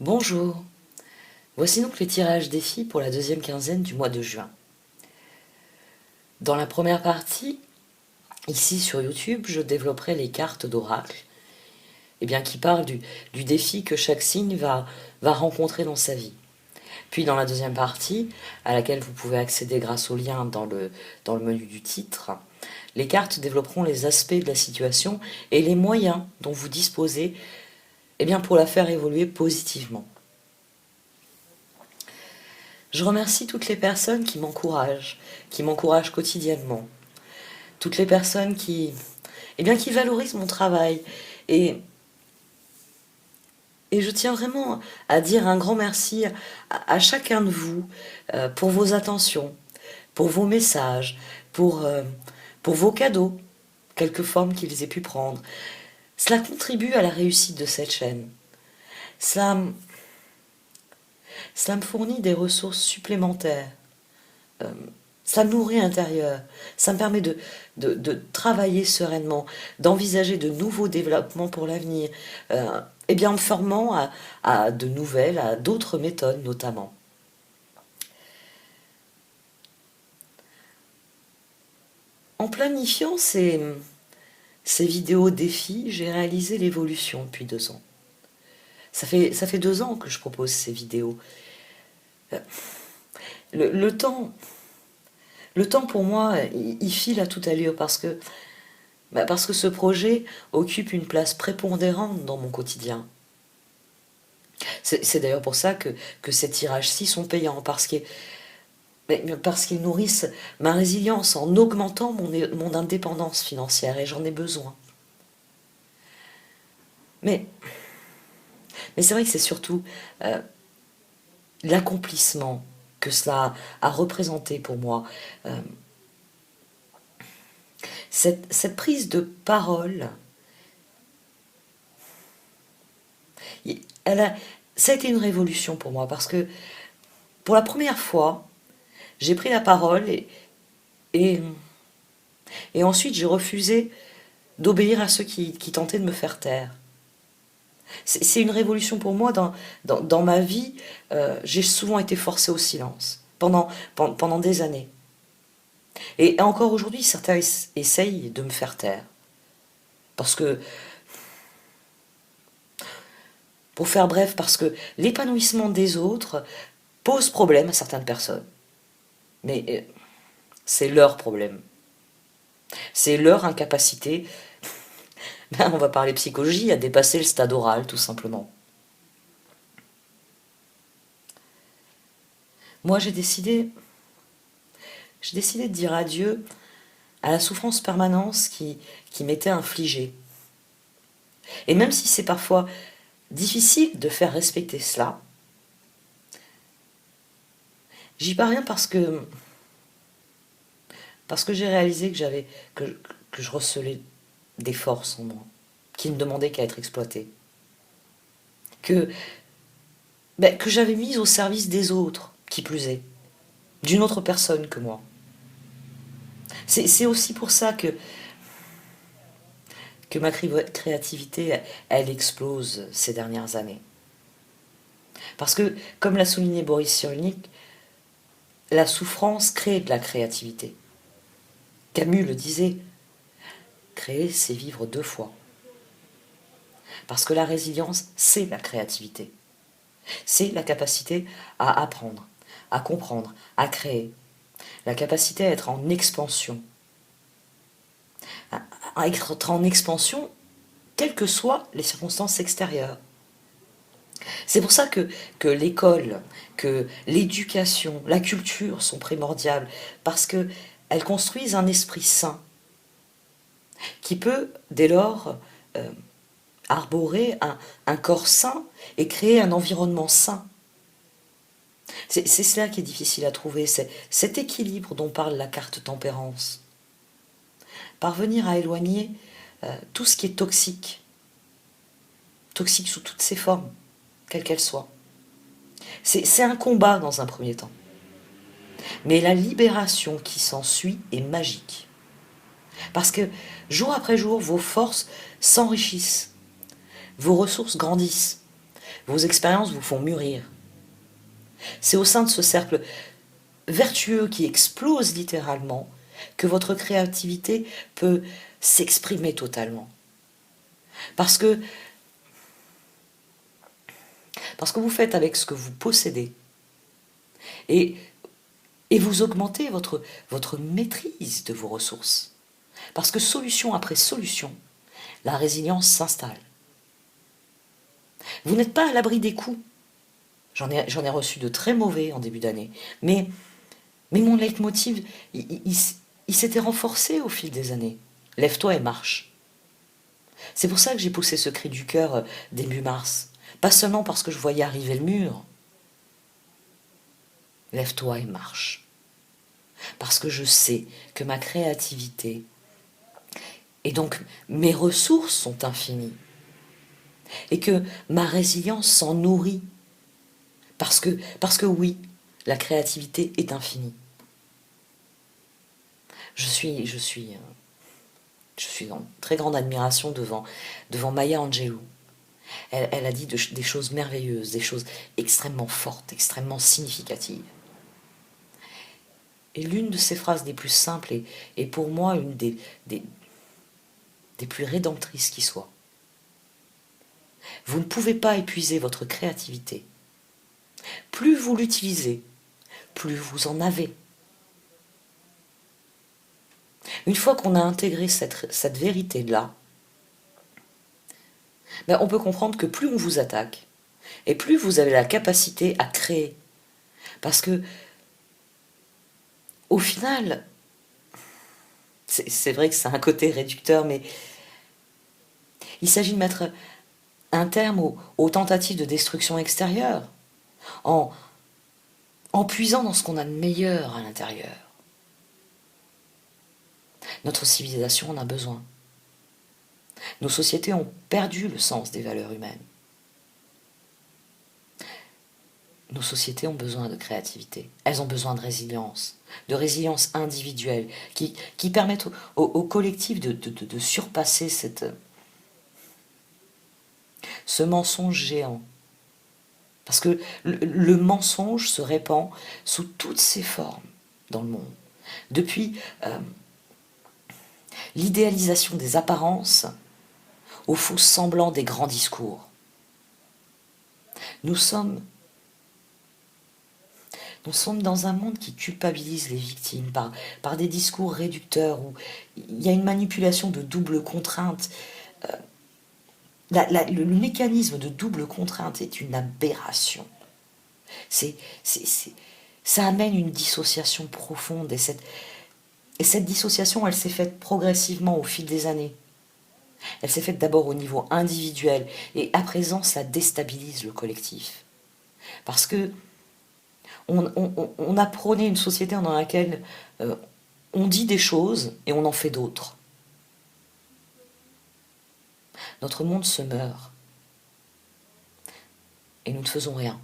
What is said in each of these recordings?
Bonjour, voici donc les tirages défis pour la deuxième quinzaine du mois de juin. Dans la première partie, ici sur YouTube, je développerai les cartes d'oracle, qui parlent du défi que chaque signe va rencontrer dans sa vie. Puis dans la deuxième partie, à laquelle vous pouvez accéder grâce au lien dans le menu du titre, les cartes développeront les aspects de la situation et les moyens dont vous disposez pour la faire évoluer positivement. Je remercie toutes les personnes qui m'encouragent quotidiennement. Toutes les personnes qui valorisent mon travail. Et, et je tiens vraiment à dire un grand merci à chacun de vous pour vos attentions, pour vos messages, pour vos cadeaux, quelque forme qu'ils aient pu prendre. Cela contribue à la réussite de cette chaîne. Cela, cela me fournit des ressources supplémentaires. Ça me nourrit l'intérieur. Ça me permet de travailler sereinement, d'envisager de nouveaux développements pour l'avenir, en me formant à de nouvelles, à d'autres méthodes notamment. En planifiant ces vidéos défis, j'ai réalisé l'évolution depuis 2 ans. Ça fait 2 ans que je propose ces vidéos. Le temps pour moi, il file à toute allure parce que ce projet occupe une place prépondérante dans mon quotidien. C'est d'ailleurs pour ça que ces tirages-ci sont payants, parce qu'ils nourrissent ma résilience en augmentant mon indépendance financière, et j'en ai besoin. Mais c'est vrai que c'est surtout l'accomplissement que cela a représenté pour moi. Cette prise de parole, ça a été une révolution pour moi, parce que pour la première fois, j'ai pris la parole et, et ensuite j'ai refusé d'obéir à ceux qui tentaient de me faire taire. C'est une révolution pour moi. Dans ma vie, j'ai souvent été forcée au silence pendant des années. Et encore aujourd'hui, certains essayent de me faire taire. Parce que, pour faire bref, parce que l'épanouissement des autres pose problème à certaines personnes. Mais c'est leur problème. C'est leur incapacité, on va parler psychologie, à dépasser le stade oral, tout simplement. Moi, j'ai décidé de dire adieu à la souffrance permanente qui m'était infligée. Et même si c'est parfois difficile de faire respecter cela, j'y parviens parce que j'ai réalisé que je recelais des forces en moi, qui ne demandaient qu'à être exploitées. Que j'avais mise au service des autres, qui plus est, d'une autre personne que moi. C'est aussi pour ça que ma créativité, elle explose ces dernières années. Parce que, comme l'a souligné Boris Cyrulnik, la souffrance crée de la créativité. Camus le disait, créer, c'est vivre 2 fois. Parce que la résilience, c'est la créativité. C'est la capacité à apprendre, à comprendre, à créer. La capacité à être en expansion. À être en expansion, quelles que soient les circonstances extérieures. C'est pour ça que l'école, que l'éducation, la culture sont primordiales, parce qu'elles construisent un esprit sain, qui peut, dès lors, arborer un corps sain et créer un environnement sain. C'est cela qui est difficile à trouver, c'est cet équilibre dont parle la carte tempérance. Parvenir à éloigner tout ce qui est toxique sous toutes ses formes, quelles qu'elles soient. C'est un combat dans un premier temps. Mais la libération qui s'ensuit est magique. Parce que jour après jour, vos forces s'enrichissent, vos ressources grandissent, Vos expériences vous font mûrir. C'est au sein de ce cercle vertueux qui explose littéralement que votre créativité peut s'exprimer totalement. Parce que vous faites avec ce que vous possédez et, vous augmentez votre maîtrise de vos ressources. Parce que solution après solution, la résilience s'installe. Vous n'êtes pas à l'abri des coups. J'en ai reçu de très mauvais en début d'année. Mais mon leitmotiv, il s'était renforcé au fil des années. Lève-toi et marche. C'est pour ça que j'ai poussé ce cri du cœur début mars. Pas seulement parce que je voyais arriver le mur. Lève-toi et marche. Parce que je sais que ma créativité et donc mes ressources sont infinies. Et que ma résilience s'en nourrit. Parce que oui, la créativité est infinie. Je suis en très grande admiration devant Maya Angelou. Elle a dit des choses merveilleuses, des choses extrêmement fortes, extrêmement significatives. Et l'une de ces phrases les plus simples est pour moi une des plus rédemptrices qui soit. Vous ne pouvez pas épuiser votre créativité. Plus vous l'utilisez, plus vous en avez. Une fois qu'on a intégré cette vérité-là, on peut comprendre que plus on vous attaque, et plus vous avez la capacité à créer. Parce que, au final, c'est vrai que c'est un côté réducteur, mais il s'agit de mettre un terme aux tentatives de destruction extérieure, en puisant dans ce qu'on a de meilleur à l'intérieur. Notre civilisation en a besoin. Nos sociétés ont perdu le sens des valeurs humaines. Nos sociétés ont besoin de créativité. Elles ont besoin de résilience individuelle, qui permettent au collectif de surpasser ce mensonge géant. Parce que le mensonge se répand sous toutes ses formes dans le monde. Depuis l'idéalisation des apparences au faux semblant des grands discours. Nous sommes dans un monde qui culpabilise les victimes par des discours réducteurs où il y a une manipulation de double contrainte. Le mécanisme de double contrainte est une aberration. Ça amène une dissociation profonde et cette dissociation, elle s'est faite progressivement au fil des années. Elle s'est faite d'abord au niveau individuel et à présent ça déstabilise le collectif. Parce que on a prôné une société dans laquelle on dit des choses et on en fait d'autres. Notre monde se meurt. Et nous ne faisons rien.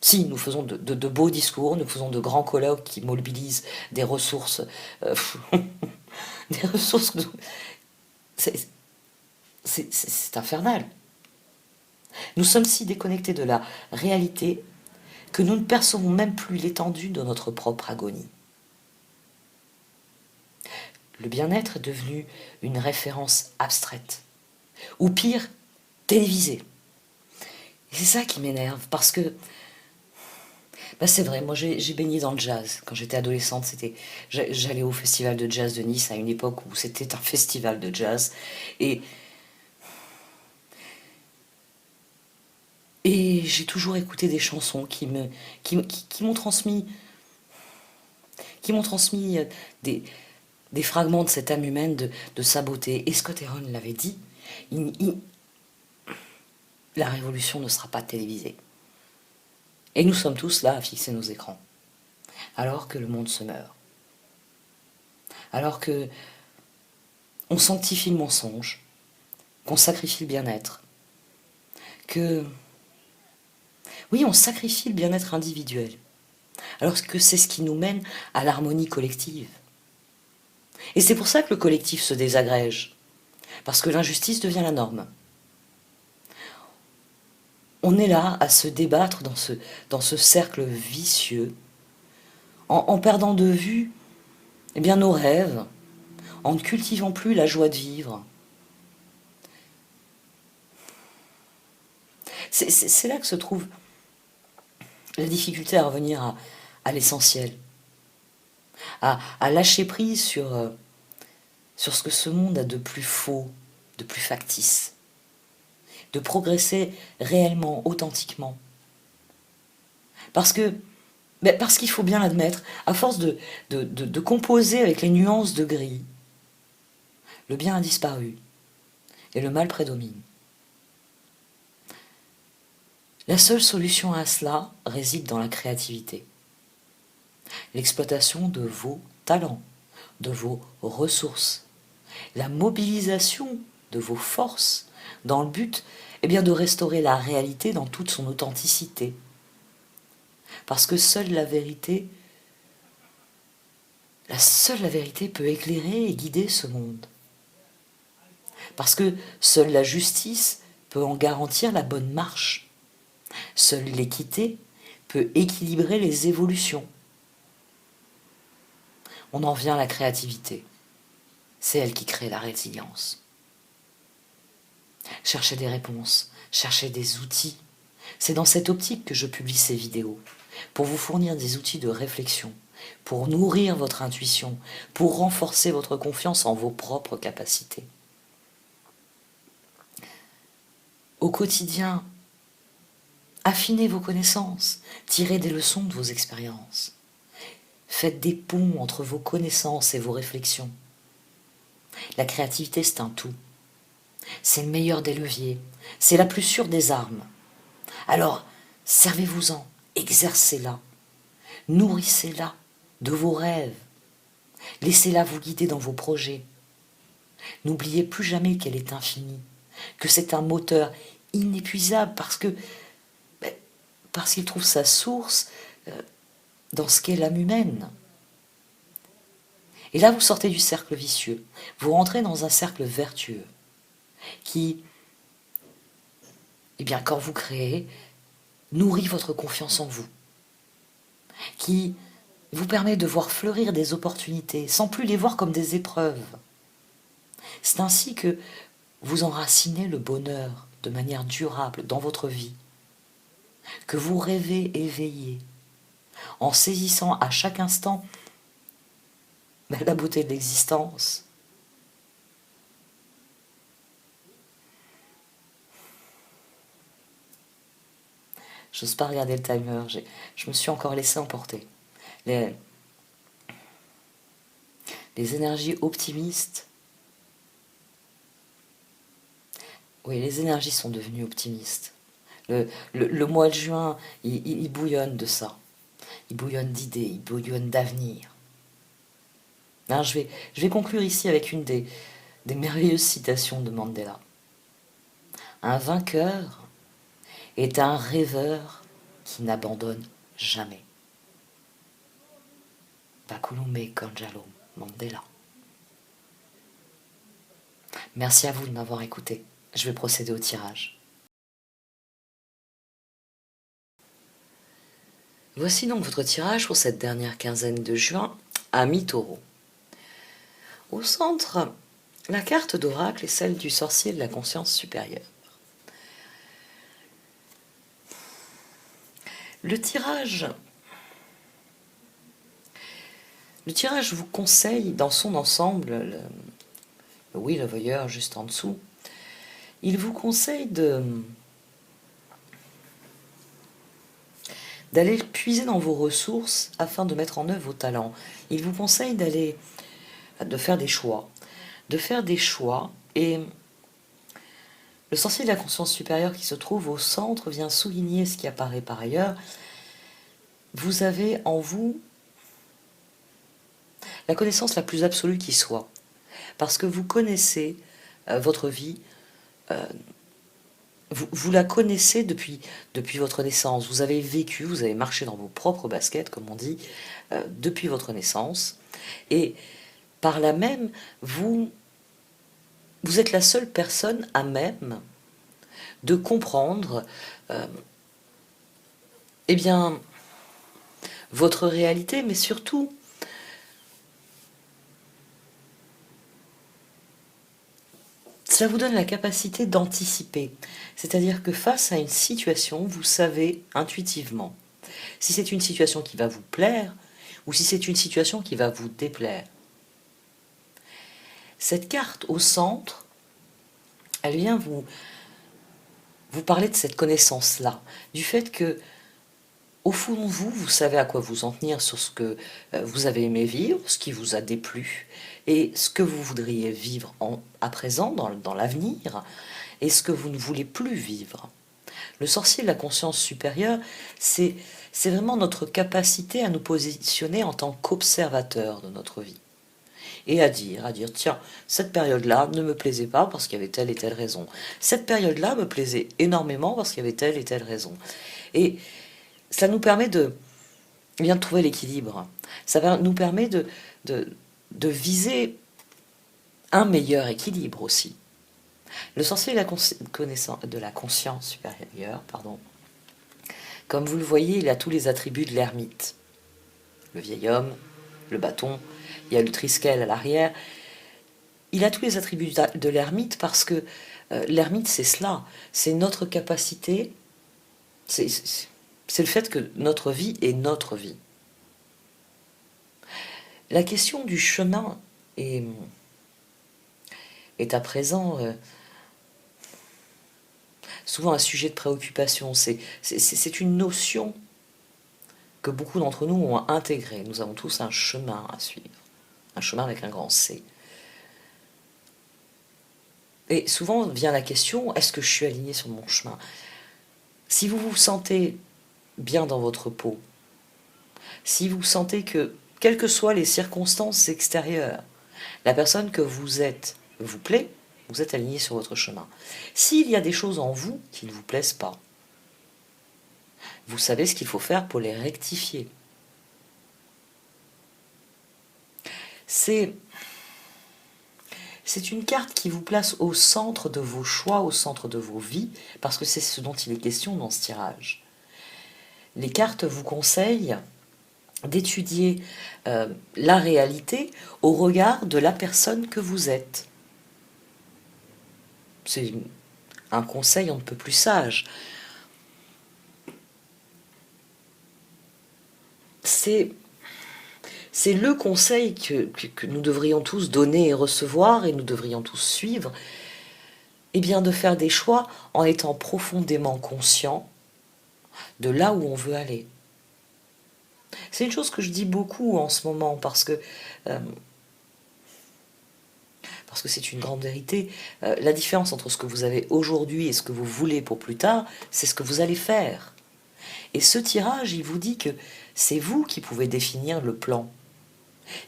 Si, nous faisons de beaux discours, nous faisons de grands colloques qui mobilisent des ressources. Des ressources. C'est infernal. Nous sommes si déconnectés de la réalité que nous ne percevons même plus l'étendue de notre propre agonie. Le bien-être est devenu une référence abstraite, ou pire, télévisée. Et c'est ça qui m'énerve, parce que c'est vrai, moi j'ai baigné dans le jazz. Quand j'étais adolescente, j'allais au festival de jazz de Nice à une époque où c'était un festival de jazz. Et j'ai toujours écouté des chansons qui m'ont transmis des fragments de cette âme humaine, de sa beauté. Et Scott Heron l'avait dit, la révolution ne sera pas télévisée. Et nous sommes tous là à fixer nos écrans, alors que le monde se meurt. Alors que on sanctifie le mensonge, qu'on sacrifie le bien-être, oui, on sacrifie le bien-être individuel, alors que c'est ce qui nous mène à l'harmonie collective. Et c'est pour ça que le collectif se désagrège, parce que l'injustice devient la norme. on est là à se débattre dans ce cercle vicieux, en perdant de vue eh bien, nos rêves, en ne cultivant plus la joie de vivre. C'est là que se trouve la difficulté à revenir à l'essentiel, à lâcher prise sur ce que ce monde a de plus faux, de plus factice, de progresser réellement, authentiquement. Parce qu'il faut bien l'admettre, à force de composer avec les nuances de gris, le bien a disparu et le mal prédomine. La seule solution à cela réside dans la créativité. L'exploitation de vos talents, de vos ressources, la mobilisation de vos forces dans le but eh bien, de restaurer la réalité dans toute son authenticité. Parce que seule la vérité peut éclairer et guider ce monde. Parce que seule la justice peut en garantir la bonne marche. Seule l'équité peut équilibrer les évolutions. On en vient à la créativité. C'est elle qui crée la résilience. Cherchez des réponses, cherchez des outils. C'est dans cette optique que je publie ces vidéos, pour vous fournir des outils de réflexion, pour nourrir votre intuition, pour renforcer votre confiance en vos propres capacités. Au quotidien, affinez vos connaissances, tirez des leçons de vos expériences. Faites des ponts entre vos connaissances et vos réflexions. La créativité, c'est un tout. C'est le meilleur des leviers, c'est la plus sûre des armes. Alors, servez-vous-en, exercez-la, nourrissez-la de vos rêves, laissez-la vous guider dans vos projets. N'oubliez plus jamais qu'elle est infinie, que c'est un moteur inépuisable parce qu'il trouve sa source dans ce qu'est l'âme humaine. Et là, vous sortez du cercle vicieux, vous rentrez dans un cercle vertueux qui, eh bien, quand vous créez, nourrit votre confiance en vous, qui vous permet de voir fleurir des opportunités sans plus les voir comme des épreuves. C'est ainsi que vous enracinez le bonheur de manière durable dans votre vie, que vous rêvez éveillé, en saisissant à chaque instant la beauté de l'existence. J'ose pas regarder le timer, je me suis encore laissé emporter. Les énergies optimistes, oui, les énergies sont devenues optimistes. Le mois de juin, il bouillonne de ça. Il bouillonne d'idées, il bouillonne d'avenir. Hein, je vais conclure ici avec une des merveilleuses citations de Mandela. Un vainqueur est un rêveur qui n'abandonne jamais. Bakulumbe Kanjalo Mandela. Merci à vous de m'avoir écouté. Je vais procéder au tirage. Voici donc votre tirage pour cette dernière quinzaine de juin à mi-taureau. Au centre, la carte d'oracle est celle du sorcier de la conscience supérieure. Le tirage vous conseille dans son ensemble, le voyeur juste en dessous, il vous conseille d'aller puiser dans vos ressources afin de mettre en œuvre vos talents. Il vous conseille de faire des choix. Et le sorcier de la conscience supérieure qui se trouve au centre vient souligner ce qui apparaît par ailleurs. Vous avez en vous la connaissance la plus absolue qui soit. Parce que vous connaissez votre vie, vous la connaissez depuis votre naissance. Vous avez vécu, vous avez marché dans vos propres baskets, comme on dit, depuis votre naissance. Et par là même, vous êtes la seule personne à même de comprendre, euh, eh bien, votre réalité, mais surtout, ça vous donne la capacité d'anticiper. C'est-à-dire que face à une situation, vous savez intuitivement si c'est une situation qui va vous plaire ou si c'est une situation qui va vous déplaire. Cette carte au centre, elle vient vous parler de cette connaissance-là, du fait que au fond de vous, vous savez à quoi vous en tenir sur ce que vous avez aimé vivre, ce qui vous a déplu, et ce que vous voudriez vivre à présent, dans l'avenir, et ce que vous ne voulez plus vivre. Le sorcier de la conscience supérieure, c'est vraiment notre capacité à nous positionner en tant qu'observateur de notre vie. Et à dire, tiens, cette période-là ne me plaisait pas parce qu'il y avait telle et telle raison. Cette période-là me plaisait énormément parce qu'il y avait telle et telle raison. Et ça nous permet de trouver l'équilibre. Ça nous permet de viser un meilleur équilibre aussi. Le sorcier de la conscience supérieure, comme vous le voyez, il a tous les attributs de l'ermite. Le vieil homme, le bâton, il y a le triskel à l'arrière. Il a tous les attributs de l'ermite parce que l'ermite, c'est cela. C'est notre capacité, c'est le fait que notre vie est notre vie. La question du chemin est à présent souvent un sujet de préoccupation. C'est une notion que beaucoup d'entre nous ont intégrée. Nous avons tous un chemin à suivre, un chemin avec un grand C. Et souvent vient la question, est-ce que je suis aligné sur mon chemin? Si vous vous sentez bien dans votre peau, si vous sentez que, quelles que soient les circonstances extérieures, la personne que vous êtes vous plaît, vous êtes aligné sur votre chemin. S'il y a des choses en vous qui ne vous plaisent pas, vous savez ce qu'il faut faire pour les rectifier. C'est une carte qui vous place au centre de vos choix, au centre de vos vies, parce que c'est ce dont il est question dans ce tirage. Les cartes vous conseillent d'étudier la réalité au regard de la personne que vous êtes. C'est un conseil on ne peut plus sage. C'est le conseil que nous devrions tous donner et recevoir, et nous devrions tous suivre, et bien de faire des choix en étant profondément conscient de là où on veut aller. C'est une chose que je dis beaucoup en ce moment, parce que c'est une grande vérité. La différence entre ce que vous avez aujourd'hui et ce que vous voulez pour plus tard, c'est ce que vous allez faire. Et ce tirage, il vous dit que c'est vous qui pouvez définir le plan,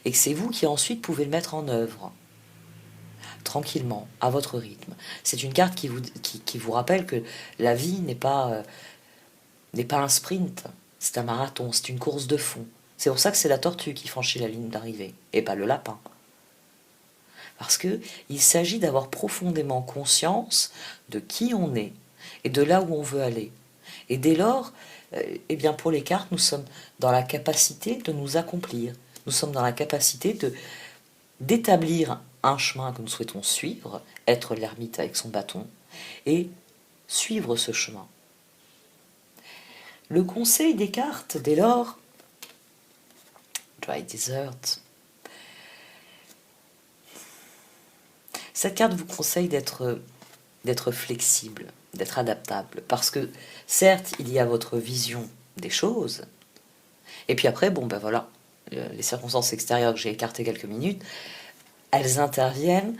et que c'est vous qui ensuite pouvez le mettre en œuvre, tranquillement, à votre rythme. C'est une carte qui vous rappelle que la vie n'est pas un sprint, c'est un marathon, c'est une course de fond. C'est pour ça que c'est la tortue qui franchit la ligne d'arrivée, et pas le lapin. Parce qu'il s'agit d'avoir profondément conscience de qui on est et de là où on veut aller. Et dès lors, eh bien pour les cartes, nous sommes dans la capacité de nous accomplir. Nous sommes dans la capacité d'établir un chemin que nous souhaitons suivre, être l'ermite avec son bâton, et suivre ce chemin. Le conseil des cartes, dès lors, Dry Desert, cette carte vous conseille d'être flexible, d'être adaptable, parce que certes, il y a votre vision des choses, et puis après, voilà, les circonstances extérieures que j'ai écartées quelques minutes, elles interviennent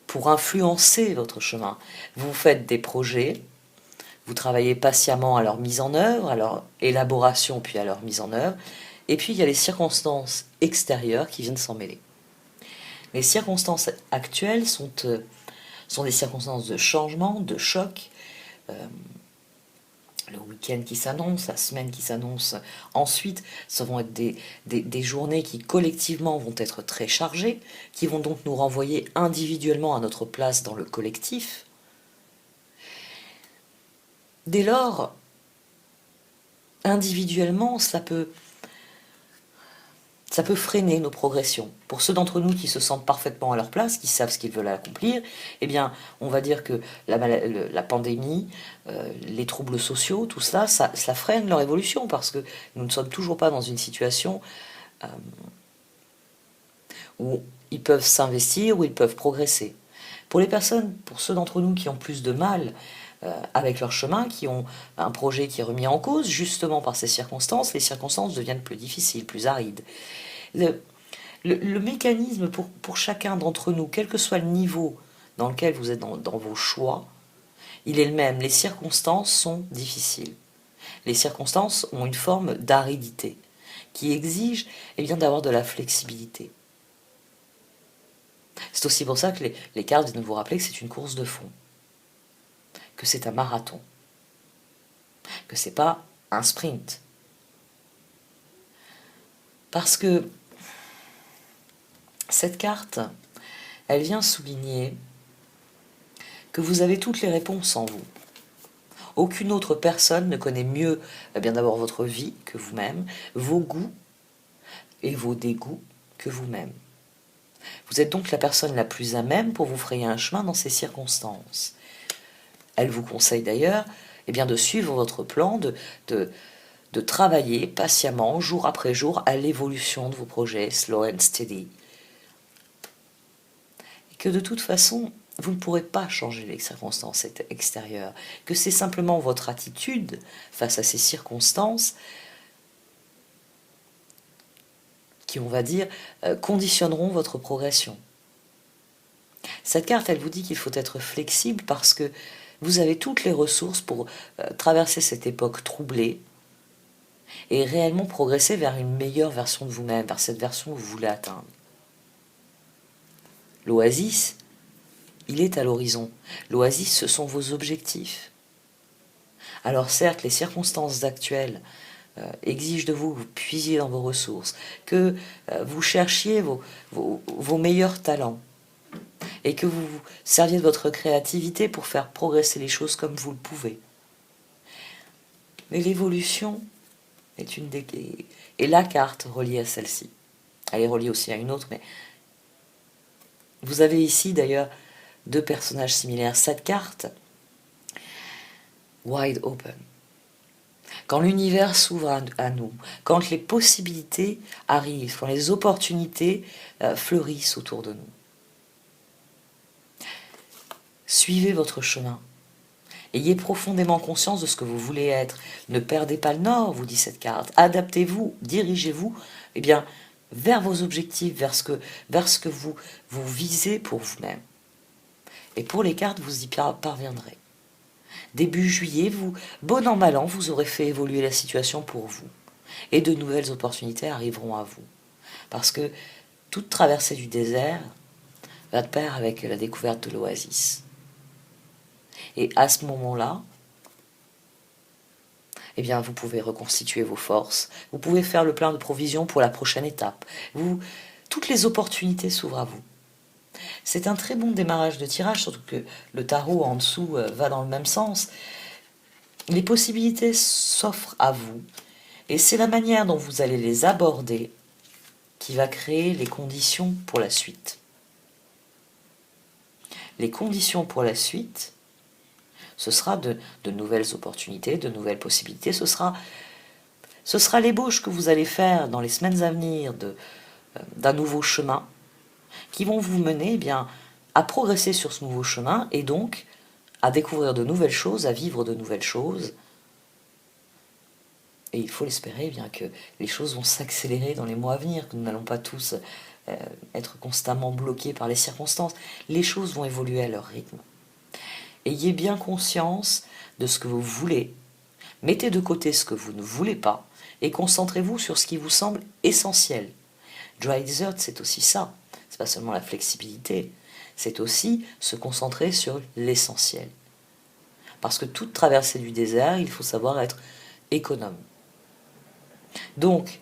pour influencer votre chemin. Vous faites des projets, vous travaillez patiemment à leur mise en œuvre, à leur élaboration, puis à leur mise en œuvre, et puis il y a les circonstances extérieures qui viennent s'en mêler. Les circonstances actuelles sont des circonstances de changement, de choc. Le week-end qui s'annonce, la semaine qui s'annonce. Ensuite, ça vont être des journées qui collectivement vont être très chargées, qui vont donc nous renvoyer individuellement à notre place dans le collectif. Dès lors, individuellement, ça peut freiner nos progressions. Pour ceux d'entre nous qui se sentent parfaitement à leur place, qui savent ce qu'ils veulent accomplir, eh bien, on va dire que la pandémie, les troubles sociaux, tout cela, ça freine leur évolution parce que nous ne sommes toujours pas dans une situation où ils peuvent s'investir, où ils peuvent progresser. Pour ceux d'entre nous qui ont plus de mal avec leur chemin, qui ont un projet qui est remis en cause, justement par ces circonstances, les circonstances deviennent plus difficiles, plus arides. Le mécanisme pour chacun d'entre nous, quel que soit le niveau dans lequel vous êtes dans vos choix, il est le même. Les circonstances sont difficiles. Les circonstances ont une forme d'aridité qui exige d'avoir de la flexibilité. C'est aussi pour ça que les cartes viennent vous rappeler que c'est une course de fond, que c'est un marathon, que c'est pas un sprint. Parce que cette carte, elle vient souligner que vous avez toutes les réponses en vous. Aucune autre personne ne connaît mieux, bien d'abord votre vie que vous-même, vos goûts et vos dégoûts que vous-même. Vous êtes donc la personne la plus à même pour vous frayer un chemin dans ces circonstances. Elle vous conseille d'ailleurs de suivre votre plan, de travailler patiemment, jour après jour, à l'évolution de vos projets, slow and steady. Et que de toute façon, vous ne pourrez pas changer les circonstances extérieures, que c'est simplement votre attitude face à ces circonstances qui, on va dire, conditionneront votre progression. Cette carte, elle vous dit qu'il faut être flexible parce que vous avez toutes les ressources pour traverser cette époque troublée et réellement progresser vers une meilleure version de vous-même, vers cette version que vous voulez atteindre. L'oasis, il est à l'horizon. L'oasis, ce sont vos objectifs. Alors certes, les circonstances actuelles exigent de vous que vous puisiez dans vos ressources, que vous cherchiez vos meilleurs talents, et que vous vous serviez de votre créativité pour faire progresser les choses comme vous le pouvez. Mais l'évolution est et la carte reliée à celle-ci. Elle est reliée aussi à une autre, mais vous avez ici d'ailleurs deux personnages similaires. Cette carte, wide open. Quand l'univers s'ouvre à nous, quand les possibilités arrivent, quand les opportunités fleurissent autour de nous. Suivez votre chemin. Ayez profondément conscience de ce que vous voulez être. Ne perdez pas le nord, vous dit cette carte. Adaptez-vous, dirigez-vous vers vos objectifs, vers ce que vous visez pour vous-même. Et pour les cartes, vous y parviendrez. Début juillet, bon an mal an, vous aurez fait évoluer la situation pour vous. Et de nouvelles opportunités arriveront à vous. Parce que toute traversée du désert va de pair avec la découverte de l'oasis. Et à ce moment-là, vous pouvez reconstituer vos forces, vous pouvez faire le plein de provisions pour la prochaine étape. Toutes les opportunités s'ouvrent à vous. C'est un très bon démarrage de tirage, surtout que le tarot en dessous va dans le même sens. Les possibilités s'offrent à vous, et c'est la manière dont vous allez les aborder qui va créer les conditions pour la suite. Les conditions pour la suite, ce sera de nouvelles opportunités, de nouvelles possibilités. Ce sera l'ébauche que vous allez faire dans les semaines à venir d'un nouveau chemin qui vont vous mener à progresser sur ce nouveau chemin et donc à découvrir de nouvelles choses, à vivre de nouvelles choses. Et il faut l'espérer que les choses vont s'accélérer dans les mois à venir, que nous n'allons pas tous être constamment bloqués par les circonstances. Les choses vont évoluer à leur rythme. Ayez bien conscience de ce que vous voulez, mettez de côté ce que vous ne voulez pas et concentrez-vous sur ce qui vous semble essentiel. Dry Desert, c'est aussi ça. C'est pas seulement la flexibilité, c'est aussi se concentrer sur l'essentiel. Parce que toute traversée du désert, il faut savoir être économe. Donc,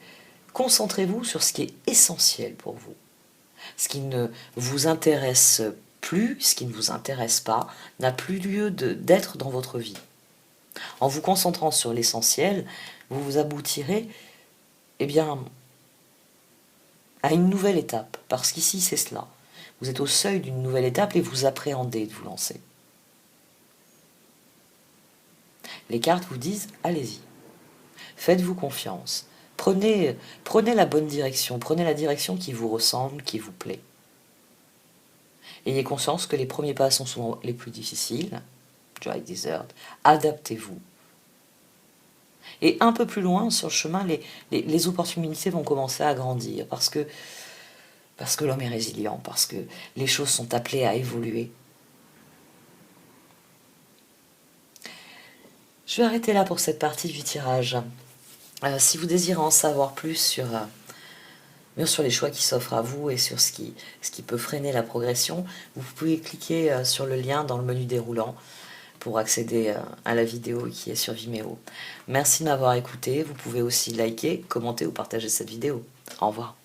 concentrez-vous sur ce qui est essentiel pour vous. Ce qui ne vous intéresse plus, ce qui ne vous intéresse pas, n'a plus lieu d'être dans votre vie. En vous concentrant sur l'essentiel, vous vous aboutirez, eh bien, à une nouvelle étape. Parce qu'ici, c'est cela. Vous êtes au seuil d'une nouvelle étape et vous appréhendez de vous lancer. Les cartes vous disent, allez-y. Faites-vous confiance. Prenez la bonne direction. Prenez la direction qui vous ressemble, qui vous plaît. Ayez conscience que les premiers pas sont souvent les plus difficiles. Dry Desert. Adaptez-vous. Et un peu plus loin, sur le chemin, les opportunités vont commencer à grandir parce que l'homme est résilient, parce que les choses sont appelées à évoluer. Je vais arrêter là pour cette partie du tirage. Si vous désirez en savoir plus sur les choix qui s'offrent à vous et sur ce qui peut freiner la progression, vous pouvez cliquer sur le lien dans le menu déroulant pour accéder à la vidéo qui est sur Vimeo. Merci de m'avoir écouté. Vous pouvez aussi liker, commenter ou partager cette vidéo. Au revoir.